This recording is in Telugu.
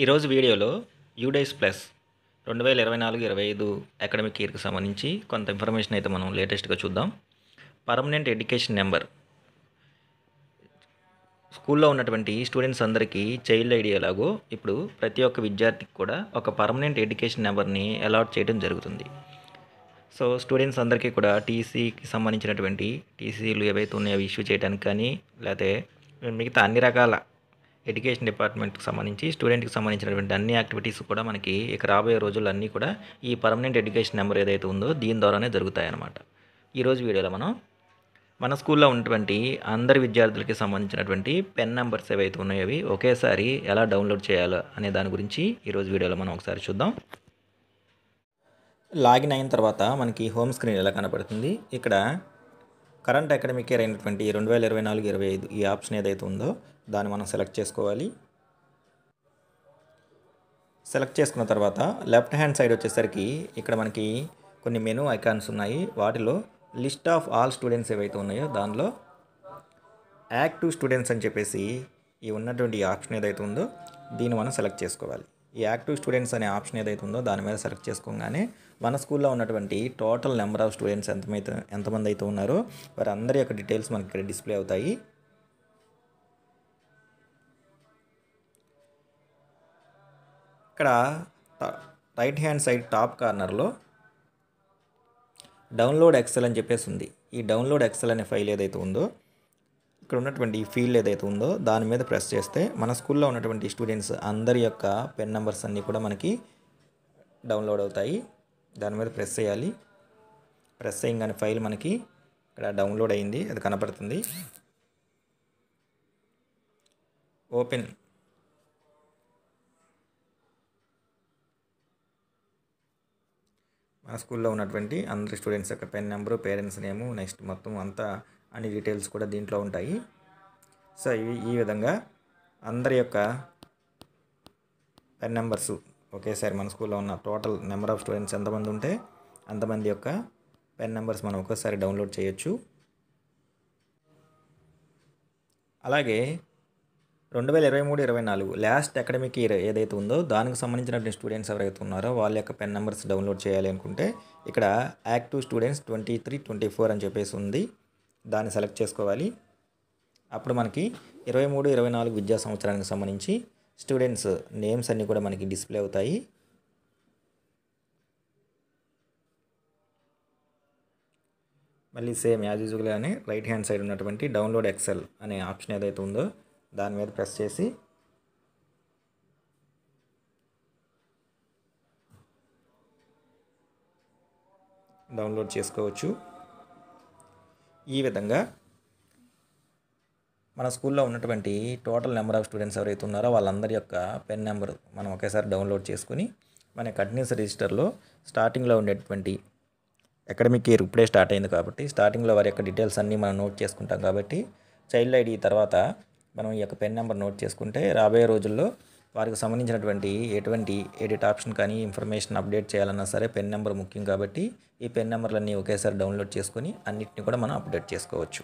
ఈరోజు వీడియోలో యూడైస్ ప్లస్ 2024-25 అకాడమిక్ ఇయర్కి సంబంధించి కొంత ఇన్ఫర్మేషన్ అయితే మనం లేటెస్ట్గా చూద్దాం. పర్మనెంట్ ఎడ్యుకేషన్ నెంబర్ స్కూల్లో ఉన్నటువంటి స్టూడెంట్స్ అందరికీ చైల్డ్ ఐడి ఎలాగో ఇప్పుడు ప్రతి ఒక్క విద్యార్థికి కూడా ఒక పర్మనెంట్ ఎడ్యుకేషన్ నెంబర్ని అలాట్ చేయడం జరుగుతుంది. సో స్టూడెంట్స్ అందరికీ కూడా టీసీకి సంబంధించినటువంటి టీసీలు ఏవైతే ఉన్నాయో అవి ఇష్యూ చేయడానికి కానీ లేకపోతే మిగతా అన్ని రకాల ఎడ్యుకేషన్ డిపార్ట్మెంట్కి సంబంధించి స్టూడెంట్కి సంబంధించినటువంటి అన్ని యాక్టివిటీస్ కూడా మనకి ఇక రాబోయే రోజుల్లో అన్నీ కూడా ఈ పర్మనెంట్ ఎడ్యుకేషన్ నెంబర్ ఏదైతే ఉందో దీని ద్వారానే జరుగుతాయన్నమాట. ఈరోజు వీడియోలో మనం మన స్కూల్లో ఉన్నటువంటి అందరి విద్యార్థులకి సంబంధించినటువంటి పెన్ నెంబర్స్ ఏవైతే ఉన్నాయో అవి ఒకేసారి ఎలా డౌన్లోడ్ చేయాలో అనే దాని గురించి ఈరోజు వీడియోలో మనం ఒకసారి చూద్దాం. లాగిన్ అయిన తర్వాత మనకి హోమ్ స్క్రీన్ ఎలా కనపడుతుంది. ఇక్కడ కరెంట్ అకాడమిక్ ఇయర్ అయినటువంటి 2024-25 ఈ ఆప్షన్ ఏదైతే ఉందో దాన్ని మనం సెలెక్ట్ చేసుకోవాలి. సెలెక్ట్ చేసుకున్న తర్వాత లెఫ్ట్ హ్యాండ్ సైడ్ వచ్చేసరికి ఇక్కడ మనకి కొన్ని మెనూ ఐకాన్స్ ఉన్నాయి. వాటిలో లిస్ట్ ఆఫ్ ఆల్ స్టూడెంట్స్ ఏవైతే ఉన్నాయో దానిలో యాక్టివ్ స్టూడెంట్స్ అని చెప్పేసి ఈ ఉన్నటువంటి ఆప్షన్ ఏదైతే ఉందో దీన్ని మనం సెలెక్ట్ చేసుకోవాలి. ఈ యాక్టివ్ స్టూడెంట్స్ అనే ఆప్షన్ ఏదైతే ఉందో దాని మీద సెలెక్ట్ చేసుకోగానే మన స్కూల్లో ఉన్నటువంటి టోటల్ నెంబర్ ఆఫ్ స్టూడెంట్స్ ఎంతమంది అయితే ఉన్నారో వారి అందరి యొక్క డీటెయిల్స్ మనకి ఇక్కడ డిస్ప్లే అవుతాయి. ఇక్కడ రైట్ హ్యాండ్ సైడ్ టాప్ కార్నర్లో డౌన్లోడ్ ఎక్సెల్ అని చెప్పేసి ఉంది. ఈ డౌన్లోడ్ ఎక్సెల్ అనే ఫైల్ ఏదైతే ఉందో ఇక్కడ ఉన్నటువంటి ఫీల్డ్ ఏదైతే ఉందో దాని మీద ప్రెస్ చేస్తే మన స్కూల్లో ఉన్నటువంటి స్టూడెంట్స్ అందరి యొక్క పెన్ నెంబర్స్ అన్నీ కూడా మనకి డౌన్లోడ్ అవుతాయి. దాని మీద ప్రెస్ చేయాలి. ప్రెస్ చేయగానే ఫైల్ మనకి ఇక్కడ డౌన్లోడ్ అయింది, అది కనపడుతుంది. ఓపెన్ మన స్కూల్లో ఉన్నటువంటి అందరి స్టూడెంట్స్ యొక్క పెన్ నెంబరు, పేరెంట్స్ నేము, నెక్స్ట్ మొత్తం అంతా అన్ని డీటెయిల్స్ కూడా దీంట్లో ఉంటాయి. సో ఈ విధంగా అందరి యొక్క పెన్ నెంబర్స్ ఒకేసారి మన స్కూల్లో ఉన్న టోటల్ నెంబర్ ఆఫ్ స్టూడెంట్స్ ఎంతమంది ఉంటే అంతమంది యొక్క పెన్ నెంబర్స్ మనం ఒకేసారి డౌన్లోడ్ చేయొచ్చు. అలాగే 2023-24 లాస్ట్ అకాడమిక్ ఇయర్ ఏదైతే ఉందో దానికి సంబంధించినటువంటి స్టూడెంట్స్ ఎవరైతే ఉన్నారో వాళ్ళ యొక్క పెన్ నెంబర్స్ డౌన్లోడ్ చేయాలి అనుకుంటే ఇక్కడ యాక్టివ్ స్టూడెంట్స్ 23-24 అని చెప్పేసి ఉంది. దాన్ని సెలెక్ట్ చేసుకోవాలి. అప్పుడు మనకి 23-24 విద్యా సంవత్సరానికి సంబంధించి స్టూడెంట్స్ నేమ్స్ అన్నీ కూడా మనకి డిస్ప్లే అవుతాయి. మళ్ళీ సేమ్ యాజ్ యూజువల్గానే రైట్ హ్యాండ్ సైడ్ ఉన్నటువంటి డౌన్లోడ్ ఎక్సెల్ అనే ఆప్షన్ ఏదైతే ఉందో దాని మీద ప్రెస్ చేసి డౌన్లోడ్ చేసుకోవచ్చు. ఈ విధంగా మన స్కూల్లో ఉన్నటువంటి టోటల్ నెంబర్ ఆఫ్ స్టూడెంట్స్ ఎవరైతే ఉన్నారో వాళ్ళందరి యొక్క పెన్ నెంబర్ మనం ఒకేసారి డౌన్లోడ్ చేసుకుని మన కంటిన్యూస్ రిజిస్టర్లో స్టార్టింగ్లో ఉండేటువంటి అకాడమిక్ ఇయర్ ఇప్పుడే స్టార్ట్ అయింది కాబట్టి స్టార్టింగ్లో వారి యొక్క డీటెయిల్స్ అన్నీ మనం నోట్ చేసుకుంటాం కాబట్టి చైల్డ్ ఐడి తర్వాత మనం ఈ యొక్క పెన్ నెంబర్ నోట్ చేసుకుంటే రాబోయే రోజుల్లో వారికి సంబంధించినటువంటి ఎటువంటి ఎడిట్ ఆప్షన్ కానీ ఇన్ఫర్మేషన్ అప్డేట్ చేయాలన్నా సరే పెన్ నెంబర్ ముఖ్యం కాబట్టి ఈ పెన్ నెంబర్లన్నీ ఒకేసారి డౌన్లోడ్ చేసుకొని అన్నిటిని కూడా మనం అప్డేట్ చేసుకోవచ్చు.